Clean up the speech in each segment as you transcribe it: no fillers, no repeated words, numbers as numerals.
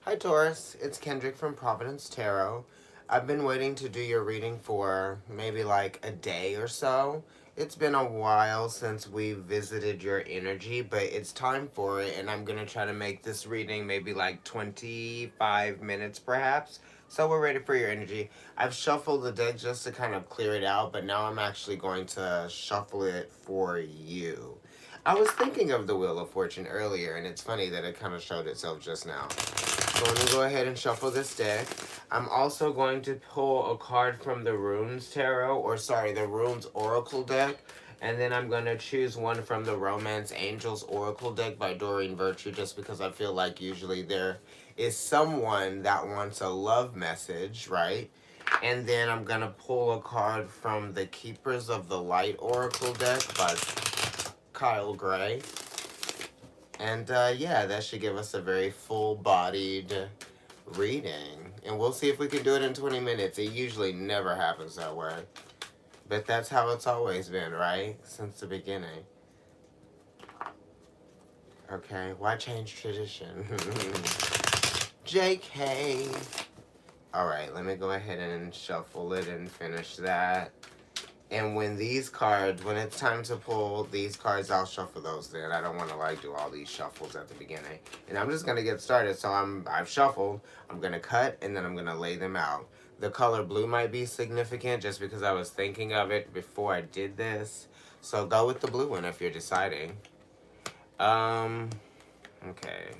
Hi Taurus, it's Kendrick from Providence Tarot. I've been waiting to do your reading for maybe like a day or so. It's been a while since we visited your energy, but it's time for it, and I'm gonna try to make this reading maybe like 25 minutes perhaps. So we're ready for your energy. I've shuffled the deck just to kind of clear it out, but now I'm actually going to shuffle it for you. I was thinking of the Wheel of Fortune earlier, and it's funny that it kind of showed itself just now. So let me go ahead and shuffle this deck. I'm also going to pull a card from the Runes Tarot, or sorry, the Runes Oracle deck. And then I'm going to choose one from the Romance Angels Oracle deck by Doreen Virtue, just because I feel like usually there is someone that wants a love message, right? And then I'm going to pull a card from the Keepers of the Light Oracle deck by Kyle Gray. And yeah, that should give us a very full-bodied reading. And we'll see if we can do it in 20 minutes. It usually never happens that way. But that's how it's always been, right? Since the beginning. Okay, why change tradition? JK. Alright, let me go ahead and shuffle it and finish that. And when it's time to pull these cards, I'll shuffle those then. I don't want to like do all these shuffles at the beginning. And I'm just going to get started. So I've shuffled, I'm going to cut, and then I'm going to lay them out. The color blue might be significant just because I was thinking of it before I did this. So go with the blue one if you're deciding. Okay.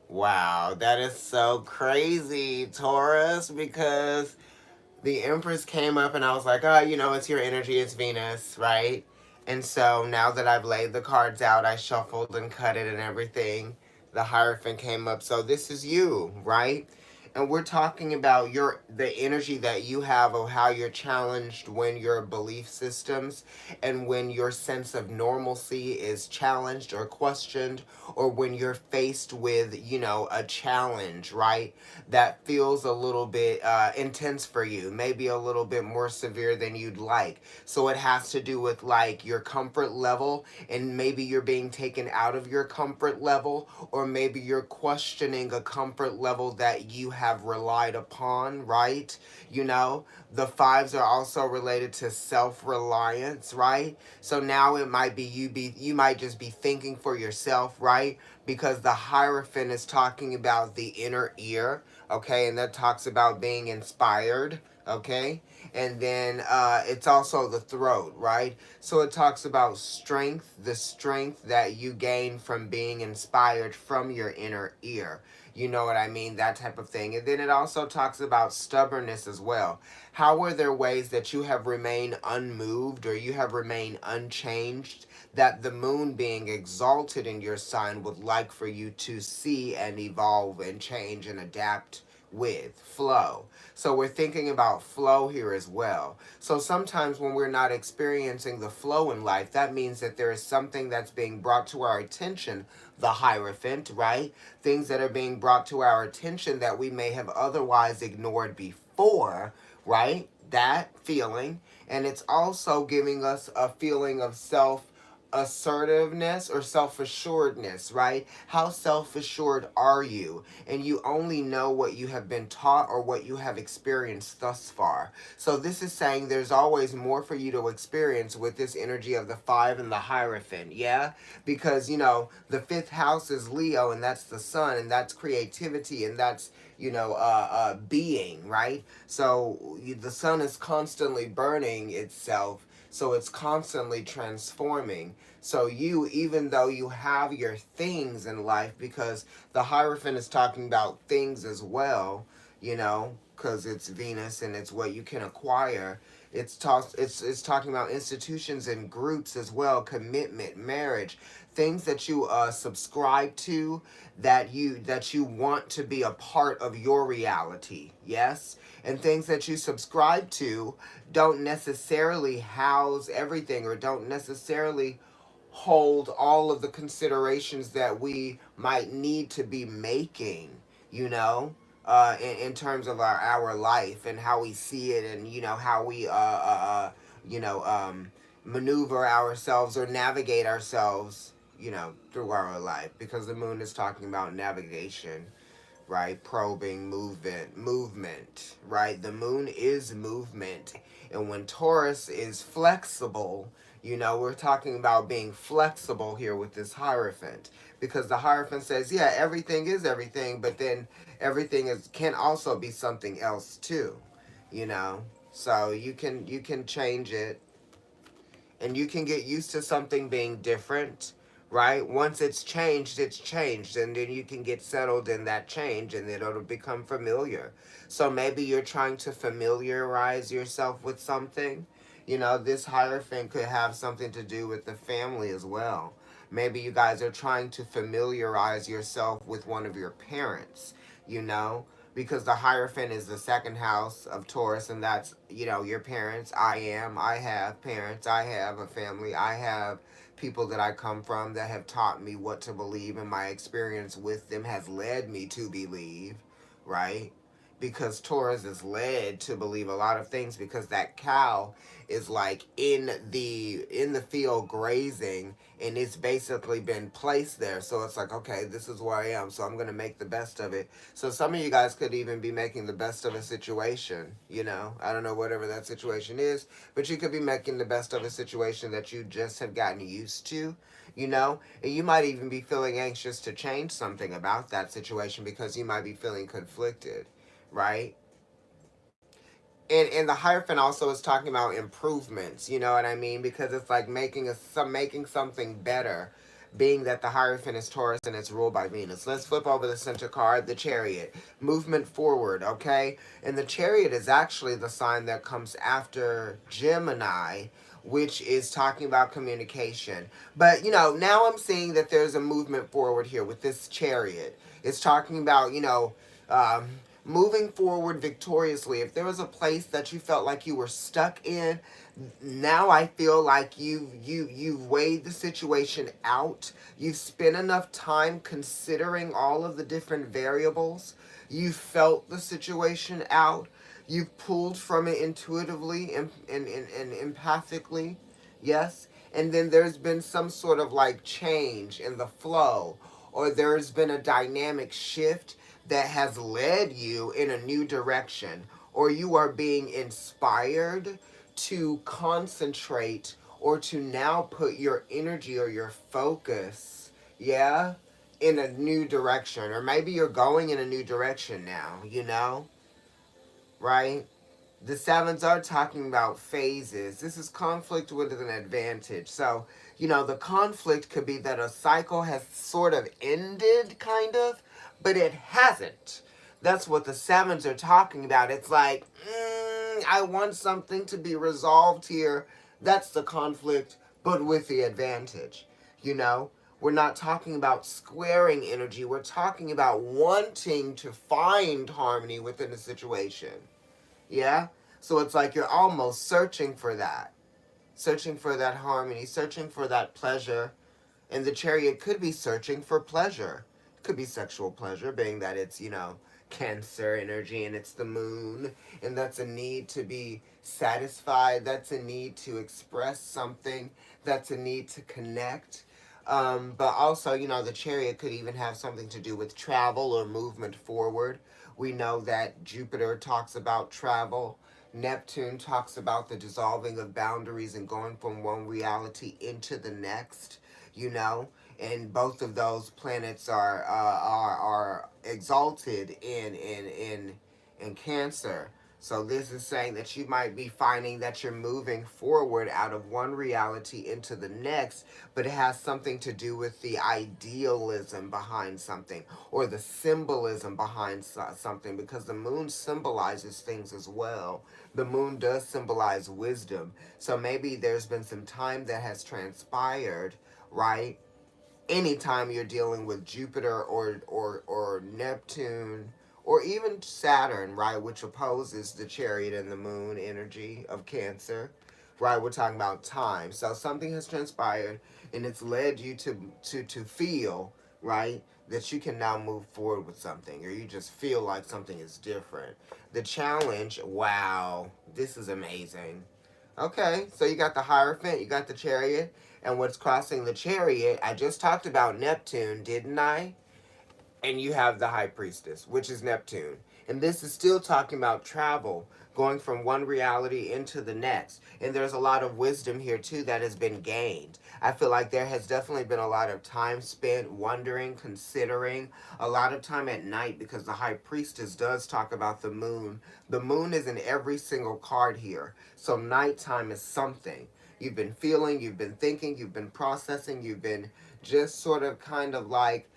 Wow, that is so crazy, Taurus, because the Empress came up and I was like, oh, it's your energy, it's Venus, right? And so now that I've laid the cards out, I shuffled and cut it and everything. The Hierophant came up. So this is you, right? And we're talking about the energy that you have of how you're challenged when your belief systems and when your sense of normalcy is challenged or questioned, or when you're faced with, a challenge, right? That feels a little bit intense for you, maybe a little bit more severe than you'd like. So it has to do with like your comfort level, and maybe you're being taken out of your comfort level, or maybe you're questioning a comfort level that you have relied upon, right? The fives are also related to self-reliance, right? So now it might be you might just be thinking for yourself, right? Because the Hierophant is talking about the inner ear, okay? And that talks about being inspired, okay? And then it's also the throat, right? So it talks about strength, the strength that you gain from being inspired from your inner ear. You know what I mean? That type of thing. And then it also talks about stubbornness as well. How are there ways that you have remained unmoved or you have remained unchanged that the moon being exalted in your sign would like for you to see and evolve and change and adapt with flow? So we're thinking about flow here as well. So sometimes when we're not experiencing the flow in life, that means that there is something that's being brought to our attention, the Hierophant, right? Things that are being brought to our attention that we may have otherwise ignored before, right? That feeling. And it's also giving us a feeling of assertiveness or self-assuredness, right? How self-assured are you? And you only know what you have been taught or what you have experienced thus far. So this is saying there's always more for you to experience with this energy of the five and the Hierophant, yeah? Because, the fifth house is Leo, and that's the sun, and that's creativity, and that's, being, right? So the sun is constantly burning itself, so it's constantly transforming. So even though you have your things in life, because the Hierophant is talking about things as well, because it's Venus and it's what you can acquire. It's talking about institutions and groups as well, commitment, marriage, things that you subscribe to, that you want to be a part of your reality. Yes, and things that you subscribe to don't necessarily house everything, or don't necessarily hold all of the considerations that we might need to be making, in terms of our life and how we see it, and how we you know, maneuver ourselves or navigate ourselves, through our life, because the moon is talking about navigation, right? Probing, movement, right? The moon is movement. And when Taurus is flexible, we're talking about being flexible here with this Hierophant. Because the Hierophant says, yeah, everything is everything, but then everything can also be something else too, you know? So you can change it, and you can get used to something being different, right? Once it's changed, and then you can get settled in that change, and then it'll become familiar. So maybe you're trying to familiarize yourself with something. This Hierophant could have something to do with the family as well. Maybe you guys are trying to familiarize yourself with one of your parents, you know? Because the Hierophant is the second house of Taurus, and that's, your parents. I have parents, I have a family, I have people that I come from that have taught me what to believe, and my experience with them has led me to believe, right? Because Taurus is led to believe a lot of things, because that cow is like in the field grazing, and it's basically been placed there. So it's like, okay, this is where I am, so I'm going to make the best of it. So some of you guys could even be making the best of a situation. I don't know, whatever that situation is, but you could be making the best of a situation that you just have gotten used to. And you might even be feeling anxious to change something about that situation, because you might be feeling conflicted, right? And the Hierophant also is talking about improvements, you know what I mean? Because it's like making something better, being that the Hierophant is Taurus and it's ruled by Venus. Let's flip over the center card, the Chariot. Movement forward, okay? And the Chariot is actually the sign that comes after Gemini, which is talking about communication. But, now I'm seeing that there's a movement forward here with this Chariot. It's talking about, um, moving forward victoriously. If there was a place that you felt like you were stuck in, now I feel like you've weighed the situation out. You've spent enough time considering all of the different variables. You've felt the situation out. You've pulled from it intuitively and empathically. Yes. And then there's been some sort of like change in the flow, or there's been a dynamic shift that has led you in a new direction, or you are being inspired to concentrate, or to now put your energy or your focus, yeah, in a new direction. Or maybe you're going in a new direction now, right? The sevens are talking about phases. This is conflict with an advantage. So, the conflict could be that a cycle has sort of ended, kind of, but it hasn't. That's what the sevens are talking about. It's like, I want something to be resolved here. That's the conflict, but with the advantage. You know, we're not talking about squaring energy. We're talking about wanting to find harmony within a situation. Yeah? So it's like you're almost searching for that harmony, searching for that pleasure. And the Chariot could be searching for pleasure. It could be sexual pleasure, being that it's, Cancer energy and it's the moon. And that's a need to be satisfied. That's a need to express something. That's a need to connect. But also, the Chariot could even have something to do with travel or movement forward. We know that Jupiter talks about travel. Neptune talks about the dissolving of boundaries and going from one reality into the next, and both of those planets are exalted in Cancer. So this is saying that you might be finding that you're moving forward out of one reality into the next, but it has something to do with the idealism behind something, or the symbolism behind something, because the moon symbolizes things as well. The moon does symbolize wisdom. So maybe there's been some time that has transpired, right? Anytime you're dealing with Jupiter or Neptune, or even Saturn, right, which opposes the Chariot and the moon energy of Cancer, right? We're talking about time. So something has transpired, and it's led you to feel, right, that you can now move forward with something, or you just feel like something is different. The challenge, wow, this is amazing. Okay, so you got the Hierophant, you got the Chariot, and what's crossing the Chariot, I just talked about Neptune, didn't I? And you have the High Priestess, which is Neptune. And this is still talking about travel, going from one reality into the next. And there's a lot of wisdom here, too, that has been gained. I feel like there has definitely been a lot of time spent wondering, considering, a lot of time at night, because the High Priestess does talk about the moon. The moon is in every single card here. So nighttime is something. You've been feeling, you've been thinking, you've been processing, you've been just sort of kind of like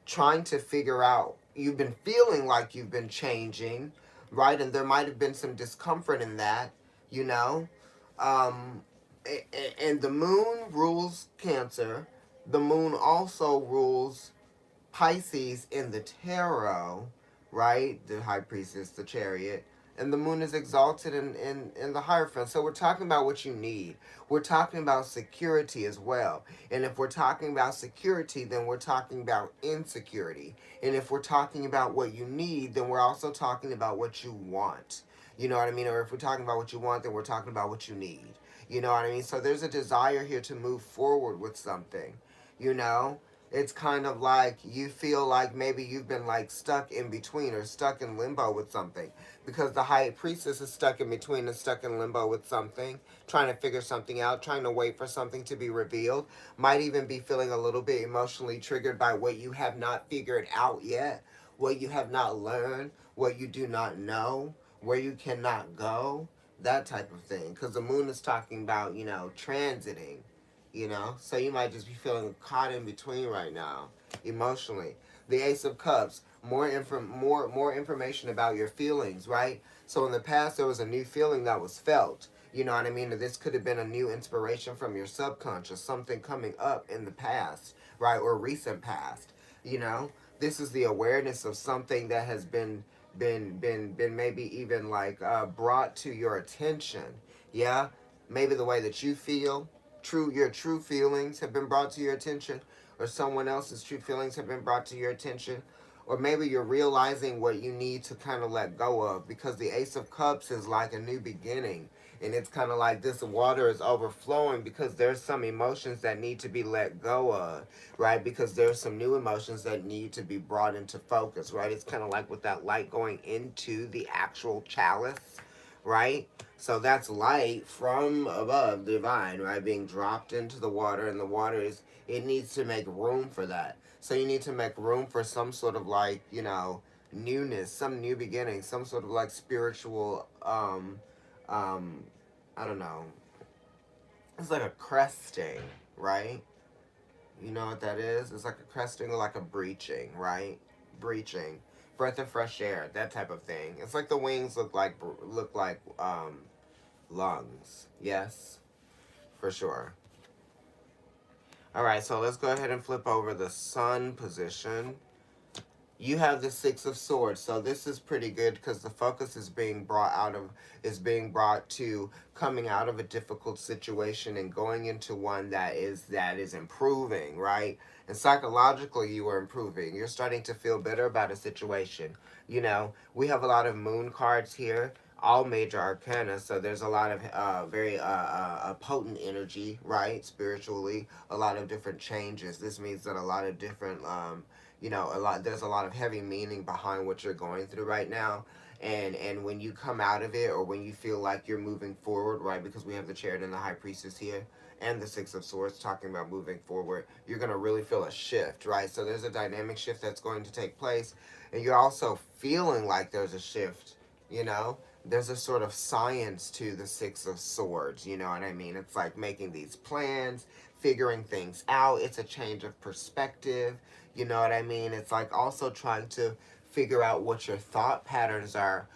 trying to figure out, you've been feeling like you've been changing, right? And there might have been some discomfort in that, you know. um and the moon rules Cancer. The moon also rules Pisces in the tarot, right? The High Priestess, the Chariot. And the moon is exalted in the Hierophant. So we're talking about what you need. We're talking about security as well. And if we're talking about security, then we're talking about insecurity. And if we're talking about what you need, then we're also talking about what you want. You know what I mean? Or if we're talking about what you want, then we're talking about what you need. You know what I mean? So there's a desire here to move forward with something, you know? It's kind of like you feel like maybe you've been like stuck in between or stuck in limbo with something, because the High Priestess is stuck in between and stuck in limbo with something, trying to figure something out, trying to wait for something to be revealed. Might even be feeling a little bit emotionally triggered by what you have not figured out yet, what you have not learned, what you do not know, where you cannot go, that type of thing. Because the moon is talking about, you know, transiting, you know. So you might just be feeling caught in between right now emotionally. The Ace of Cups, more information about your feelings, right? So in the past there was a new feeling that was felt, you know what I mean? This could have been a new inspiration from your subconscious, something coming up in the past, right? Or recent past, you know. This is the awareness of something that has been maybe even like brought to your attention. Yeah, maybe the way that you feel, your true feelings have been brought to your attention, or someone else's true feelings have been brought to your attention, or maybe you're realizing what you need to kind of let go of, because the Ace of Cups is like a new beginning. And it's kind of like this water is overflowing because there's some emotions that need to be let go of, right? Because there's some new emotions that need to be brought into focus, right? It's kind of like with that light going into the actual chalice, right? So that's light from above, divine, right? Being dropped into the water, and the water is, it needs to make room for that. So you need to make room for some sort of like, you know, newness, some new beginning, some sort of like spiritual, um, I don't know. It's like a cresting, right? You know what that is? It's like a cresting or like a breaching, right? Breaching, breath of fresh air, that type of thing. It's like the wings look like lungs. Yes, for sure. All right, so let's go ahead and flip over the sun position. You have the Six of Swords, so this is pretty good because the focus is being brought to coming out of a difficult situation and going into one that is improving, right? And psychologically you are improving. You're starting to feel better about a situation. You know, we have a lot of moon cards here, all major arcana, so there's a lot of very potent energy, right? Spiritually, a lot of different changes. This means that a lot of different you know, there's a lot of heavy meaning behind what you're going through right now. And when you come out of it, or when you feel like you're moving forward, right? Because we have the Chariot and the High Priestess here, and the Six of Swords talking about moving forward, you're going to really feel a shift, right? So there's a dynamic shift that's going to take place, and you're also feeling like there's a shift, you know. There's a sort of science to the Six of Swords, you know what I mean? It's like making these plans, figuring things out. It's a change of perspective, you know what I mean? It's like also trying to figure out what your thought patterns are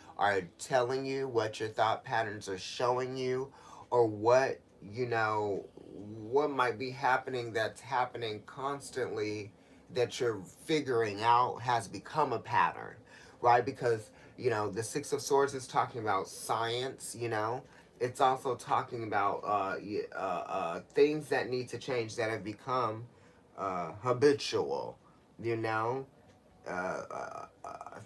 telling you, what your thought patterns are showing you, or what, you know, what might be happening that's happening constantly that you're figuring out has become a pattern, right? Because, you know, the Six of Swords is talking about science, you know. It's also talking about things that need to change that have become habitual, you know.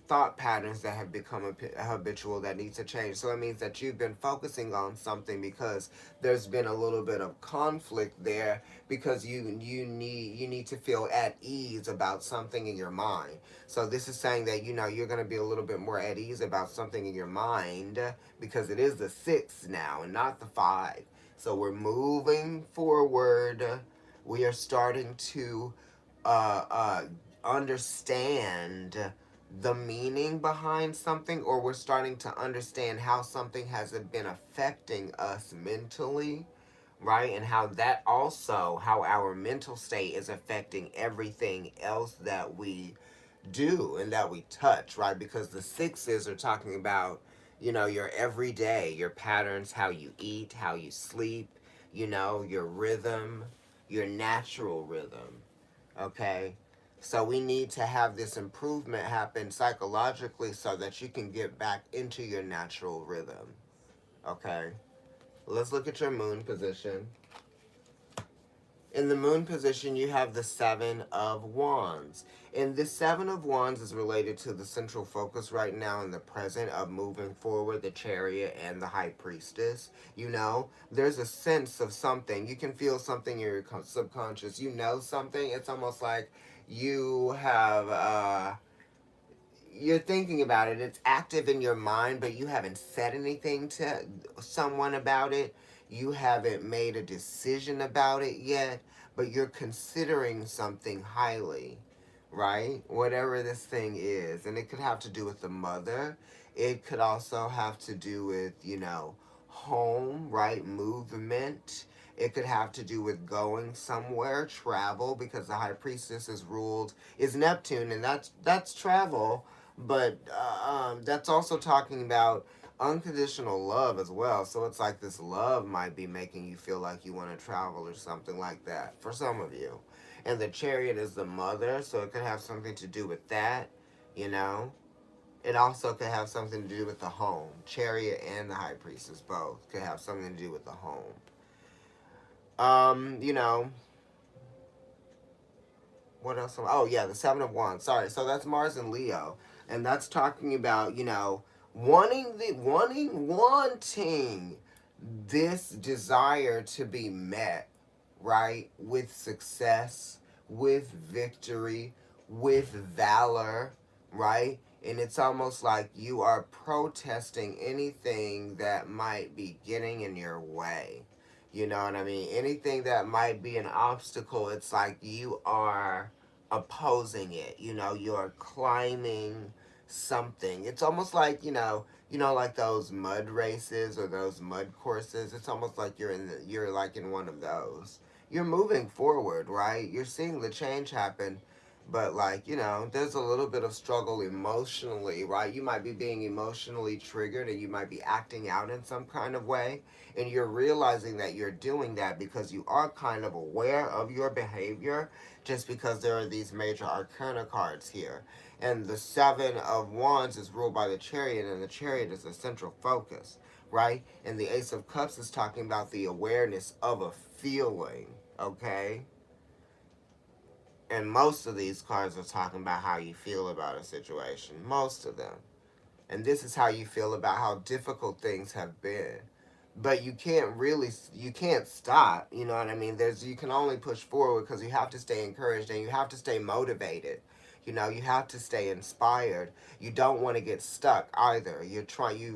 thought patterns that have become habitual that need to change. So it means that you've been focusing on something because there's been a little bit of conflict there because you need to feel at ease about something in your mind. So this is saying that you're going to be a little bit more at ease about something in your mind because it is the 6 now and not the 5. So we're moving forward. We are starting to uh, uh, understand the meaning behind something, or we're starting to understand how something has been affecting us mentally, right? And how that also, how our mental state is affecting everything else that we do and that we touch, right? Because the 6s are talking about, your everyday, your patterns, how you eat, how you sleep, your rhythm, your natural rhythm. Okay? So we need to have this improvement happen psychologically so that you can get back into your natural rhythm. Okay? Let's look at your moon position. In the moon position, you have the 7 of Wands. And this 7 of Wands is related to the central focus right now in the present of moving forward, the Chariot and the High Priestess. There's a sense of something. You can feel something in your subconscious. You know something. It's almost like you have you're thinking about it. It's active in your mind, but you haven't said anything to someone about it. You haven't made a decision about it yet, but you're considering something highly, right? Whatever this thing is. And it could have to do with the mother. It could also have to do with, home, right? Movement. It could have to do with going somewhere, travel, because the high priestess is Neptune, and that's travel, but that's also talking about unconditional love as well. So it's like this love might be making you feel like you want to travel or something like that for some of you. And the Chariot is the mother, so it could have something to do with that, you know. It also could have something to do with the home. Chariot and the High Priestess both could have something to do with the home. Um, you know, what else? Oh yeah, the 7 of Wands. Sorry, so that's Mars and Leo, and that's talking about wanting this desire to be met, right? With success, with victory, with valor, right? And it's almost like you are protesting anything that might be getting in your way. You know what I mean? Anything that might be an obstacle, it's like you are opposing it. You're climbing something. It's almost like, like those mud races or those mud courses. It's almost like you're like in one of those. You're moving forward, right? You're seeing the change happen, but like, there's a little bit of struggle emotionally, right? You might be being emotionally triggered and you might be acting out in some kind of way, and you're realizing that you're doing that because you are kind of aware of your behavior, just because there are these major arcana cards here. And the 7 of Wands is ruled by the Chariot, and the Chariot is the central focus, right? And the Ace of Cups is talking about the awareness of a feeling, okay? And most of these cards are talking about how you feel about a situation. Most of them. And this is how you feel about how difficult things have been. But you can't stop. You know what I mean? You can only push forward because you have to stay encouraged and you have to stay motivated. You have to stay inspired. You don't want to get stuck either. You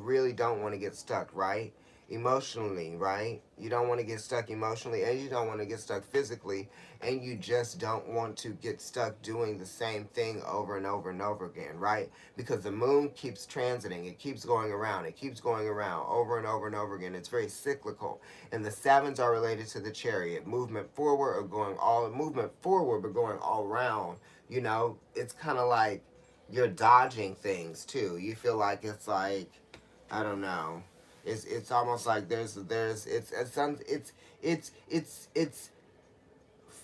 really don't want to get stuck, right? Emotionally, right? You don't want to get stuck emotionally, and you don't want to get stuck physically, and you just don't want to get stuck doing the same thing over and over and over again, right? Because the moon keeps transiting, it keeps going around, over and over and over again. It's very cyclical. And the 7s are related to the Chariot, movement forward but going all around. It's kind of like you're dodging things too. You feel like it's like, I don't know. It's almost like it's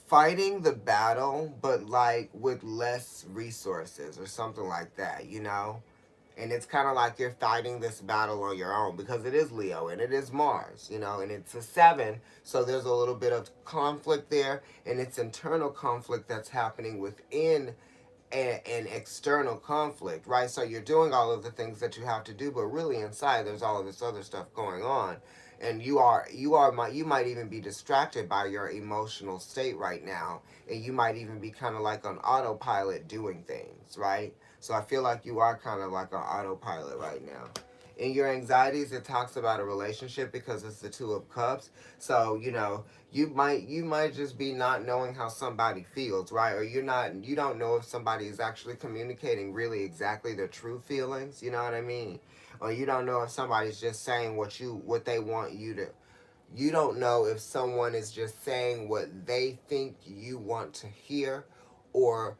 fighting the battle, but like with less resources or something like that. And it's kind of like you're fighting this battle on your own because it is Leo and it is Mars, and it's a 7. So there's a little bit of conflict there, and it's internal conflict that's happening within an external conflict, right? So you're doing all of the things that you have to do, but really inside there's all of this other stuff going on, and you might even be distracted by your emotional state right now, and you might even be kind of like on autopilot doing things, right? So I feel like you are kind of like on autopilot right now. In your anxieties, it talks about a relationship because it's the Two of Cups. So you might just be not knowing how somebody feels, right? Or you don't know if somebody is actually communicating really exactly their true feelings. You know what I mean? Or you don't know if somebody's just saying what they want you to. You don't know if someone is just saying what they think you want to hear, or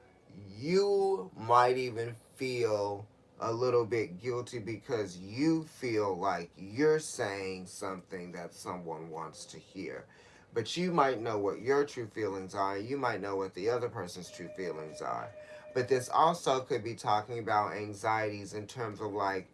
you might even feel a little bit guilty because you feel like you're saying something that someone wants to hear. But you might know what your true feelings are, you might know what the other person's true feelings are. But this also could be talking about anxieties in terms of like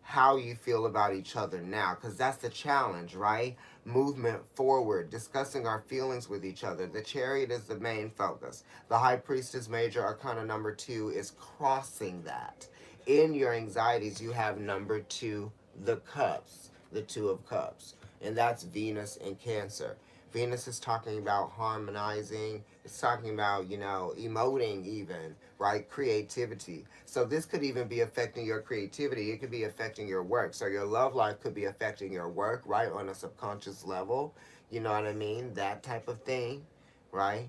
how you feel about each other now, because that's the challenge, right? Movement forward, discussing our feelings with each other. The Chariot is the main focus. The High Priestess Major Arcana number 2 is crossing that. In your anxieties, you have number 2, the Cups, the Two of Cups, and that's Venus and Cancer. Venus is talking about harmonizing, it's talking about, emoting even, right? Creativity. So this could even be affecting your creativity. It could be affecting your work. So your love life could be affecting your work, right? On a subconscious level. You know what I mean? That type of thing, right?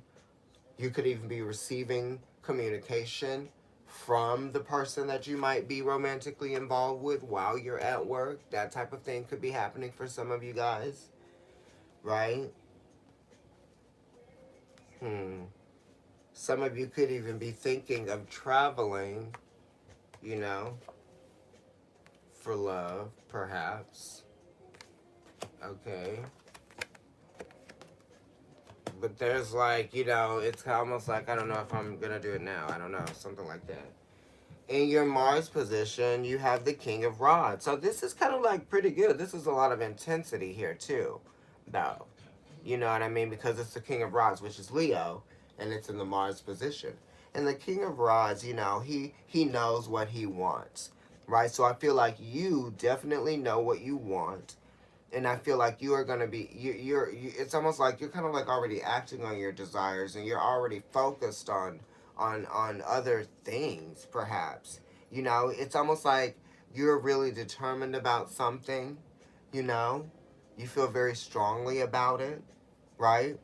You could even be receiving communication from the person that you might be romantically involved with while you're at work. That type of thing could be happening for some of you guys, right? Hmm. Some of you could even be thinking of traveling, you know, for love, perhaps. Okay. But there's like, it's almost like, I don't know if I'm going to do it now. I don't know. Something like that. In your Mars position, you have the King of Rods. So this is kind of like pretty good. This is a lot of intensity here, too, though. You know what I mean? Because it's the King of Rods, which is Leo, and it's in the Mars position. And the King of Rods, he knows what he wants, right? So I feel like you definitely know what you want, and I feel like you are gonna be it's almost like you're kind of like already acting on your desires, and you're already focused on other things, perhaps. It's almost like you're really determined about something. You know, you feel very strongly about it, right?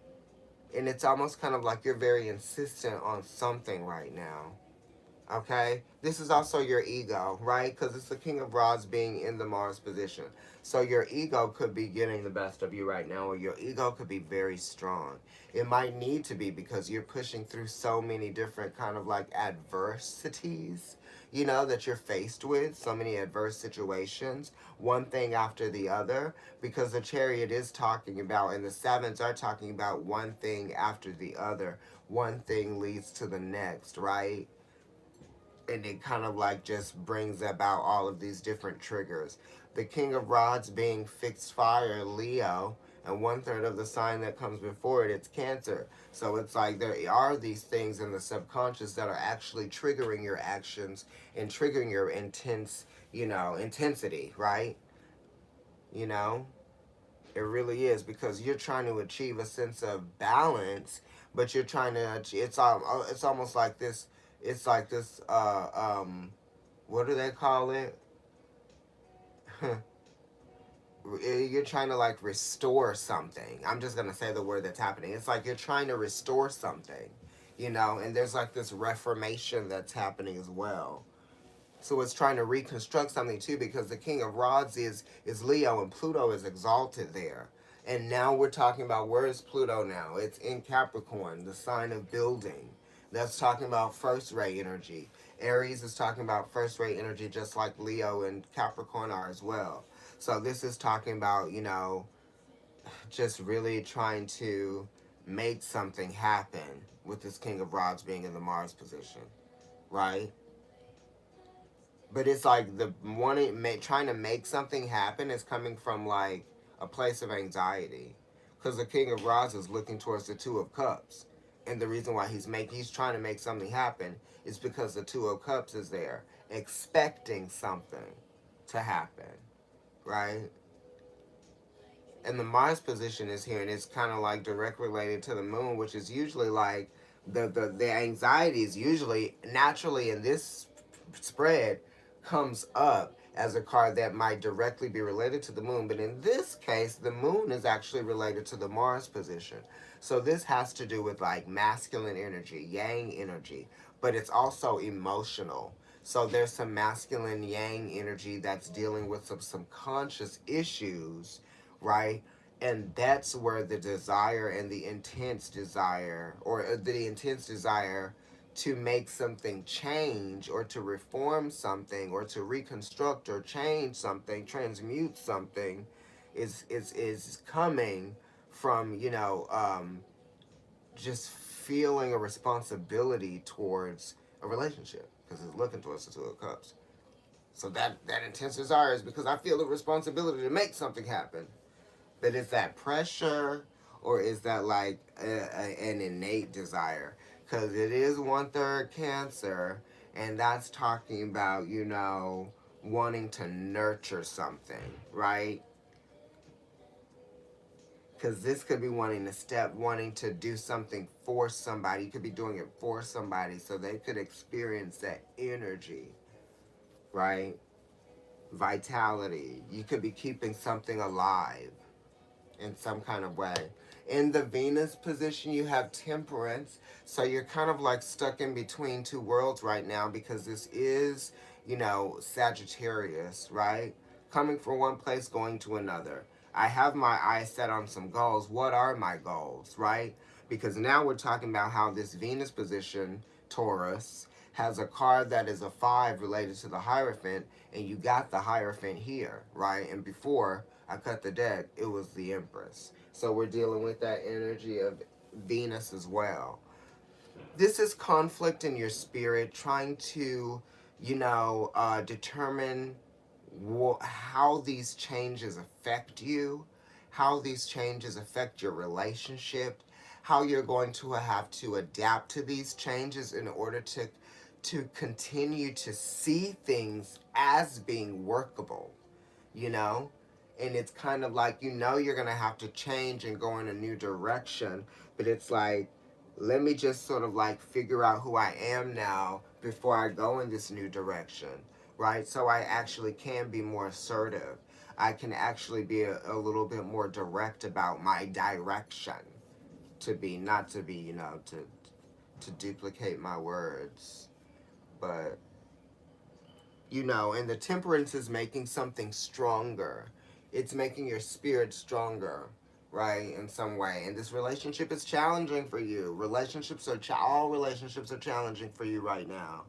And it's almost kind of like you're very insistent on something right now. Okay? This is also your ego, right? Because it's the King of Rods being in the Mars position. So your ego could be getting the best of you right now, or your ego could be very strong. It might need to be because you're pushing through so many different kind of like adversities, that you're faced with, so many adverse situations, one thing after the other, because the Chariot is talking about, and the Sevens are talking about one thing after the other. One thing leads to the next, right? And it kind of like just brings about all of these different triggers. The King of Rods being fixed fire, Leo, and 1/3 of the sign that comes before it, it's Cancer. So it's like there are these things in the subconscious that are actually triggering your actions and triggering your intensity, right? You know, it really is, because you're trying to achieve a sense of balance, but you're trying to. It's almost like this. It's like this. What do they call it? You're trying to like restore something. I'm just gonna say the word that's happening. It's like you're trying to restore something, and there's like this reformation that's happening as well. So it's trying to reconstruct something too, because the King of Rods is Leo, and Pluto is exalted there. And now we're talking about, where is Pluto now? It's in Capricorn, the sign of building. That's talking about first ray energy. Aries is talking about first ray energy, just like Leo and Capricorn are as well. So this is talking about, just really trying to make something happen with this King of Rods being in the Mars position, right? But it's like the trying to make something happen is coming from like a place of anxiety, because the King of Rods is looking towards the Two of Cups. And the reason why he's trying to make something happen is because the Two of Cups is there, expecting something to happen, right? And the Mars position is here, and it's kind of like direct related to the Moon, which is usually like the anxiety is usually naturally in this spread comes up as a card that might directly be related to the Moon, but in this case the Moon is actually related to the Mars position. So this has to do with like masculine energy, yang energy, but it's also emotional. So there's some masculine yang energy that's dealing with some subconscious issues, right? And that's where the desire and the intense desire, or the intense desire to make something change, or to reform something, or to reconstruct or change something, transmute something, is coming from, just feeling a responsibility towards a relationship, because it's looking towards the Two of Cups. So that intense desire is because I feel the responsibility to make something happen. But is that pressure, or is that like an innate desire? Because it is 1/3 Cancer, and that's talking about, wanting to nurture something, right? Because this could be wanting to do something for somebody. You could be doing it for somebody so they could experience that energy, right? Vitality. You could be keeping something alive in some kind of way. In the Venus position, you have Temperance. So you're kind of like stuck in between two worlds right now, because this is, Sagittarius, right? Coming from one place, going to another. I have my eyes set on some goals. What are my goals, right? Because now we're talking about how this Venus position, Taurus, has a card that is a 5 related to the Hierophant, and you got the Hierophant here, right? And before I cut the deck, it was the Empress. So we're dealing with that energy of Venus as well. This is conflict in your spirit, trying to, determine how these changes affect you, how these changes affect your relationship, how you're going to have to adapt to these changes in order to continue to see things as being workable, you know? And it's kind of like, you're going to have to change and go in a new direction, but it's like, let me just sort of like figure out who I am now before I go in this new direction, right? So I actually can be more assertive. I can actually be a little bit more direct about my direction, not to be, to duplicate my words, but and the Temperance is making something stronger. It's making your spirit stronger, right, in some way. And this relationship is challenging for you. All relationships are challenging for you right now,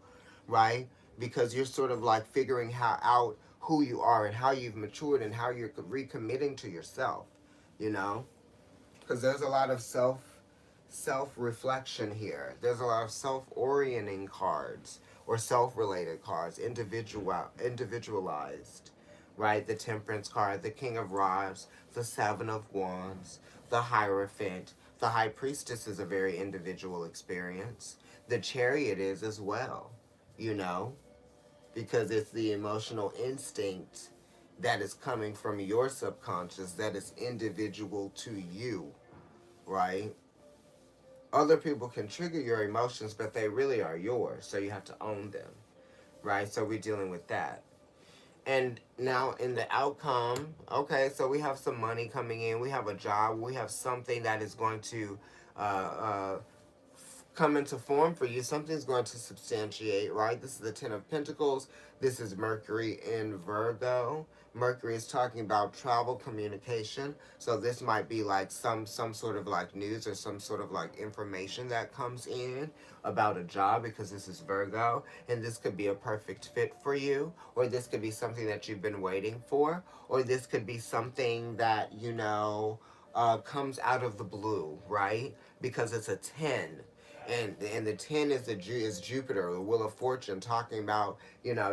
right? Because you're sort of like figuring out who you are and how you've matured and how you're recommitting to yourself, you know? Because there's a lot of self-reflection here. There's a lot of self-orienting cards, or self-related cards, individualized, right? The Temperance card, the King of Rods, the Seven of Wands, the Hierophant. The High Priestess is a very individual experience. The Chariot is as well, you know, because it's the emotional instinct that is coming from your subconscious that is individual to you, right? Other people can trigger your emotions, but they really are yours, so you have to own them, right? So we're dealing with that. And now in the outcome, okay, so we have some money coming in, we have a job, we have something that is going to uh, uh, come into form for you. Something's going to substantiate, right? This is the Ten of Pentacles. This is Mercury in Virgo. Mercury is talking about travel, communication. So this might be like some sort of like news or some sort of like information that comes in about a job, because this is Virgo, and this could be a perfect fit for you, or this could be something that you've been waiting for, or this could be something that comes out of the blue, right? Because it's a 10, and the 10 is Jupiter, the wheel of fortune, talking about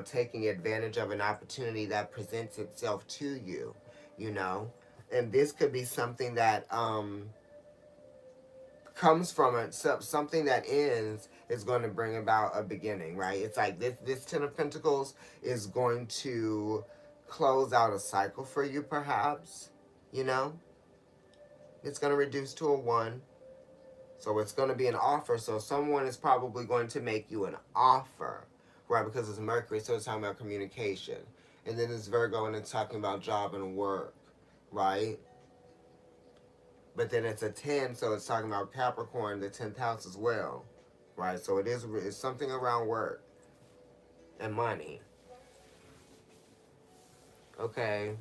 taking advantage of an opportunity that presents itself to you, and this could be something that comes from it. Something that ends is going to bring about a beginning, right? It's like this Ten of Pentacles is going to close out a cycle for you, perhaps. You know, it's going to reduce to a 1. So it's going to be an offer. So someone is probably going to make you an offer, right? Because it's Mercury, so it's talking about communication. And then it's Virgo, and it's talking about job and work, right? But then it's a 10, so it's talking about Capricorn, the 10th house as well, right? So it's something around work and money. Okay.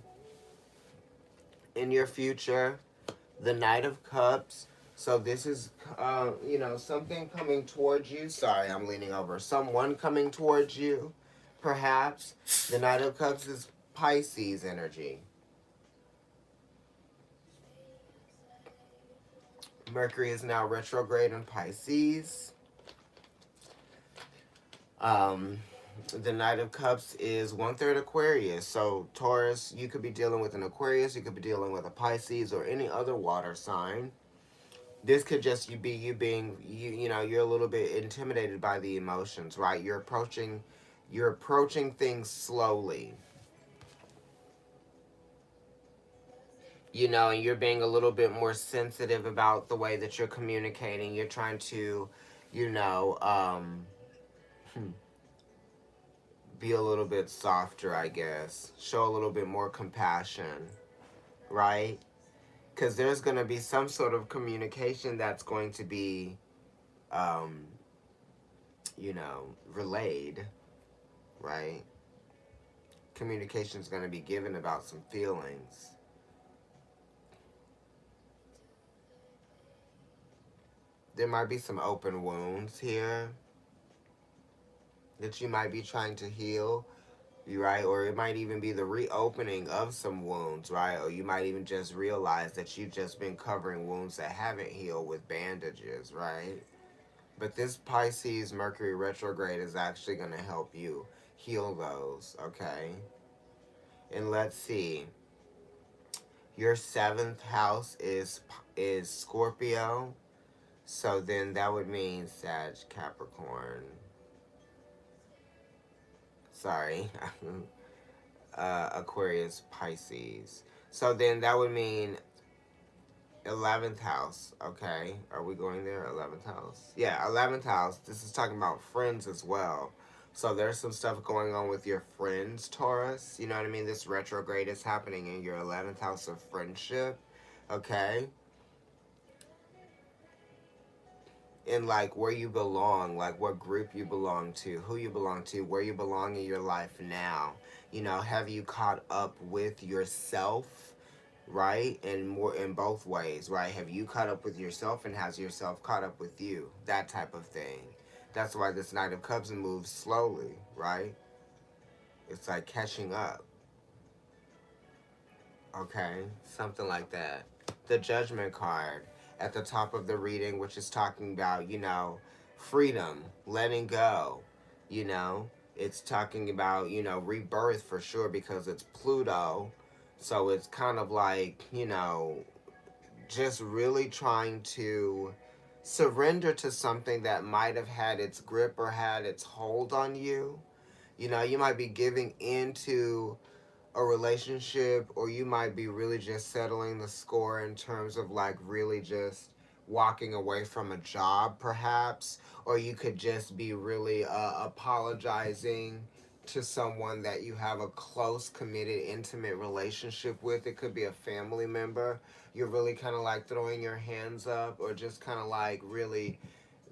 In your future, the Knight of Cups. So this is, something coming towards you. Sorry, I'm leaning over. Someone coming towards you, perhaps. The Knight of Cups is Pisces energy. Mercury is now retrograde in Pisces. The Knight of Cups is 1/3 Aquarius. So Taurus, you could be dealing with an Aquarius, you could be dealing with a Pisces or any other water sign. This could just be you being you're a little bit intimidated by the emotions, right? You're approaching things slowly. And you're being a little bit more sensitive about the way that you're communicating. You're trying to, be a little bit softer, I guess. Show a little bit more compassion, right? Because there's going to be some sort of communication that's going to be, relayed, right? Communication is going to be given about some feelings. There might be some open wounds here that you might be trying to heal, right? Or it might even be the reopening of some wounds, right? Or you might even just realize that you've just been covering wounds that haven't healed with bandages, right? But this Pisces Mercury retrograde is actually going to help you heal those, okay? And let's see. Your 7th house is Scorpio. So then that would mean Sag, Capricorn. Sorry. Aquarius, Pisces. So then that would mean 11th house, okay? Are we going there? 11th house? Yeah, 11th house. This is talking about friends as well. So there's some stuff going on with your friends, Taurus. You know what I mean? This retrograde is happening in your 11th house of friendship, okay? In like where you belong, like what group you belong to, who you belong to, where you belong in your life now. Have you caught up with yourself, right? And more in both ways, right? Have you caught up with yourself, and has yourself caught up with you? That type of thing. That's why this Knight of Cups moves slowly, right? It's like catching up. Okay, something like that. The Judgment card at the top of the reading, which is talking about, freedom, letting go, It's talking about, rebirth for sure, because it's Pluto. So it's kind of like, just really trying to surrender to something that might have had its grip or had its hold on you. You might be giving into a relationship, or you might be really just settling the score in terms of like really just walking away from a job, perhaps. Or you could just be really apologizing to someone that you have a close, committed, intimate relationship with. It could be a family member. You're really kind of like throwing your hands up, or just kind of like really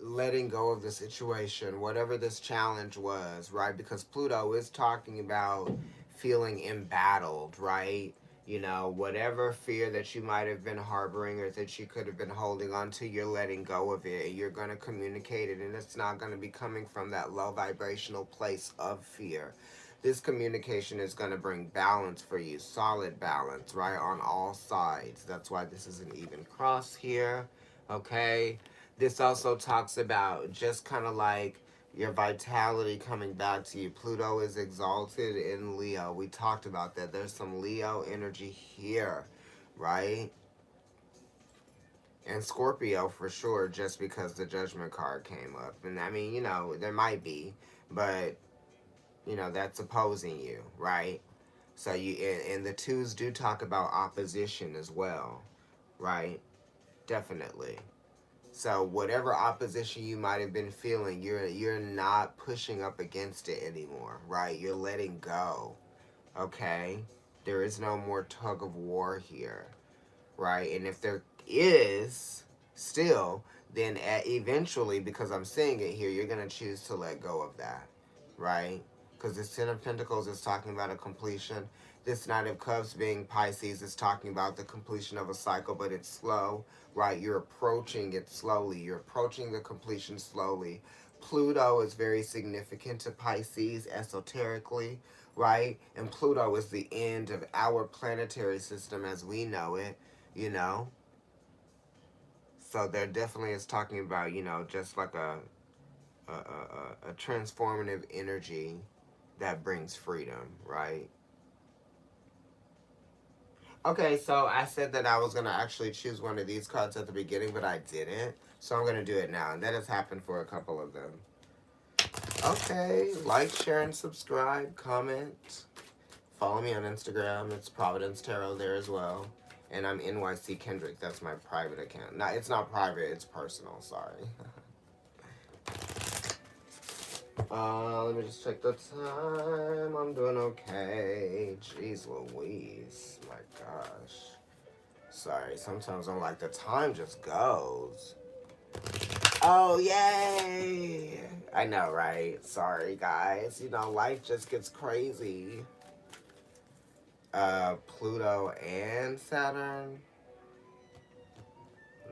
letting go of the situation, whatever this challenge was, right? Because Pluto is talking about feeling embattled, right? Whatever fear that you might have been harboring or that you could have been holding on to, you're letting go of it, and you're going to communicate it, and it's not going to be coming from that low vibrational place of fear. This communication is going to bring balance for you, solid balance, right, on all sides. That's why this is an even cross here, okay? This also talks about just kind of like your vitality coming back to you. Pluto is exalted in Leo. We talked about that. There's some Leo energy here, right? And Scorpio for sure, just because the Judgment card came up. And I mean, there might be, but that's opposing you, right? So and the twos do talk about opposition as well, right? Definitely. So whatever opposition you might have been feeling, you're not pushing up against it anymore, right? You're letting go. Okay? There is no more tug of war here, right? And if there is still, then eventually, because I'm seeing it here, you're going to choose to let go of that, right? Because this Ten of Pentacles is talking about a completion. This Knight of Cups being Pisces is talking about the completion of a cycle, but it's slow, right? You're approaching it slowly. You're approaching the completion slowly. Pluto is very significant to Pisces esoterically, right? And Pluto is the end of our planetary system as we know it, you know? So there definitely is talking about, just like a transformative energy that brings freedom, right? Okay, so I said that I was going to actually choose one of these cards at the beginning, but I didn't. So I'm going to do it now. And that has happened for a couple of them. Okay, like, share, and subscribe. Comment. Follow me on Instagram. It's Providence Tarot there as well. And I'm NYC Kendrick. That's my private account. No, it's not private. It's personal. Sorry. Let me just check the time. I'm doing okay. Jeez Louise. My gosh. Sorry, sometimes I'm like, the time just goes. Oh, yay! I know, right? Sorry, guys. Life just gets crazy. Pluto and Saturn.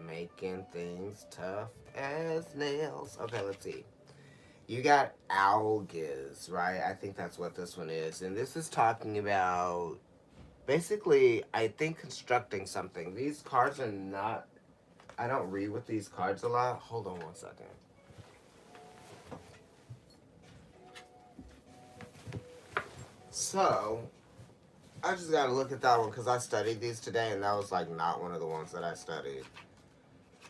Making things tough as nails. Okay, let's see. You got algas, right? I think that's what this one is. And this is talking about basically, I think, constructing something. These cards are not. I don't read with these cards a lot. Hold on one second. So, I just gotta look at that one because I studied these today and that was like not one of the ones that I studied.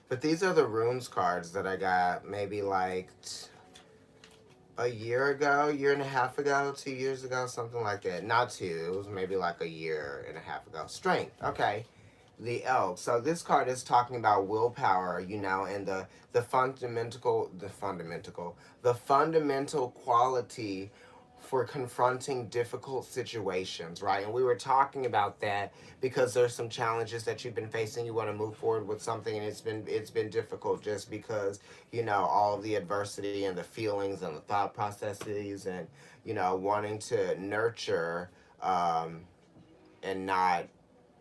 But these are the runes cards that I got maybe like a year ago, year and a half ago, 2 years ago, something like that. Not two, it was maybe like a year and a half ago. Strength, okay. The elk. So this card is talking about willpower, and the fundamental quality for confronting difficult situations, right? And we were talking about that because there's some challenges that you've been facing. You want to move forward with something, and it's been difficult just because all of the adversity and the feelings and the thought processes and wanting to nurture and not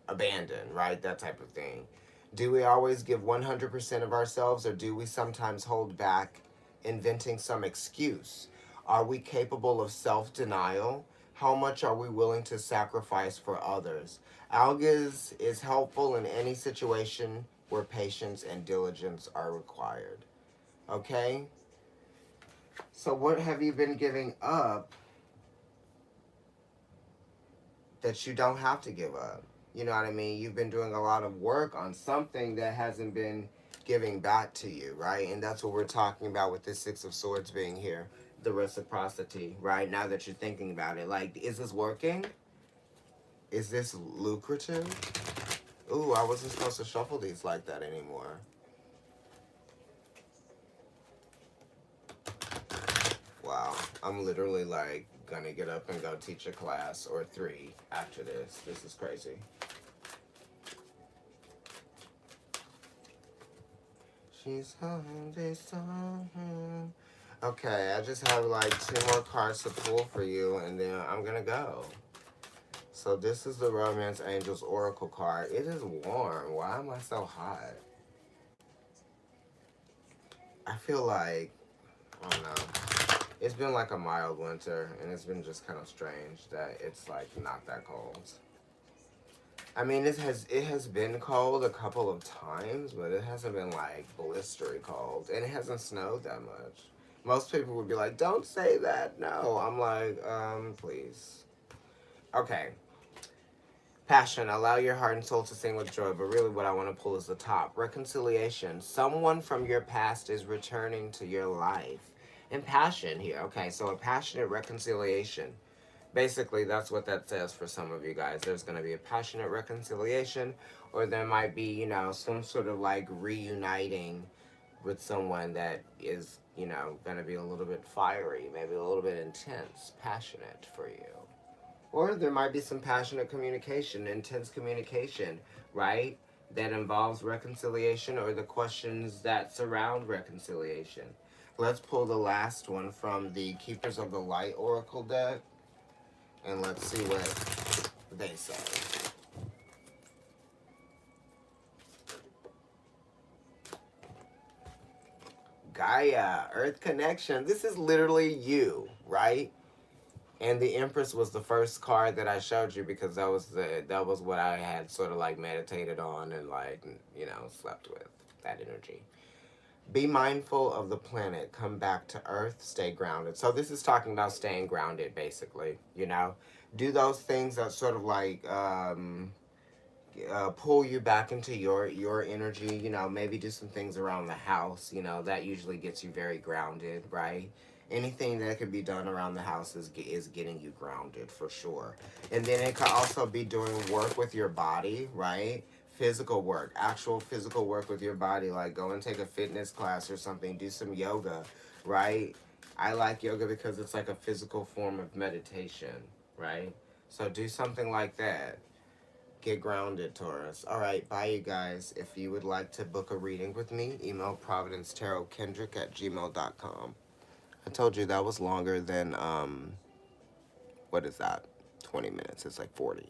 abandon, right? That type of thing. Do we always give 100% of ourselves, or do we sometimes hold back, inventing some excuse? Are we capable of self denial? How much are we willing to sacrifice for others? Algas is helpful in any situation where patience and diligence are required. Okay? So, what have you been giving up that you don't have to give up? You know what I mean? You've been doing a lot of work on something that hasn't been giving back to you, right? And that's what we're talking about with this Six of Swords being here. The reciprocity, right? Now that you're thinking about it. Like, is this working? Is this lucrative? Ooh, I wasn't supposed to shuffle these like that anymore. Wow. I'm literally like gonna get up and go teach a class or 3 after this. This is crazy. She's home, this song. Okay, I just have like 2 more cards to pull for you, and then I'm gonna go. So this is the Romance Angels Oracle card. It is warm. Why am I so hot? I feel like, I don't know. It's been like a mild winter, and it's been just kind of strange that it's like not that cold. I mean, it has been cold a couple of times, but it hasn't been like blistery cold, and it hasn't snowed that much. Most people would be like, "Don't say that." No, I'm like, please. Okay. Passion, allow your heart and soul to sing with joy. But really, what I want to pull is the top. Reconciliation, someone from your past is returning to your life. And passion here. Okay, so a passionate reconciliation. Basically, that's what that says for some of you guys. There's going to be a passionate reconciliation, or there might be, you know, some sort of like reuniting with someone that is, you know, going to be a little bit fiery, maybe a little bit intense, passionate for you. Or there might be some passionate communication, intense communication, right? That involves reconciliation or the questions that surround reconciliation. Let's pull the last one from the Keepers of the Light Oracle deck, and let's see what they say. Gaia, Earth Connection. This is literally you, right? And the Empress was the first card that I showed you because that was what I had sort of like meditated on and like, you know, slept with, that energy. Be mindful of the planet. Come back to Earth. Stay grounded. So this is talking about staying grounded, basically. You know, do those things that sort of like pull you back into your energy. You know, maybe do some things around the house. You know, that usually gets you very grounded, right? Anything that could be done around the house is getting you grounded for sure. And then it could also be doing work with your body, right? Physical work, actual physical work with your body, like go and take a fitness class or something, do some yoga, right? I like yoga because it's like a physical form of meditation, right? So do something like that. Get grounded, Taurus. All right, bye, you guys. If you would like to book a reading with me, email providencetarotKendrick@gmail.com. I told you that was longer than, what is that? 20 minutes. It's like 40.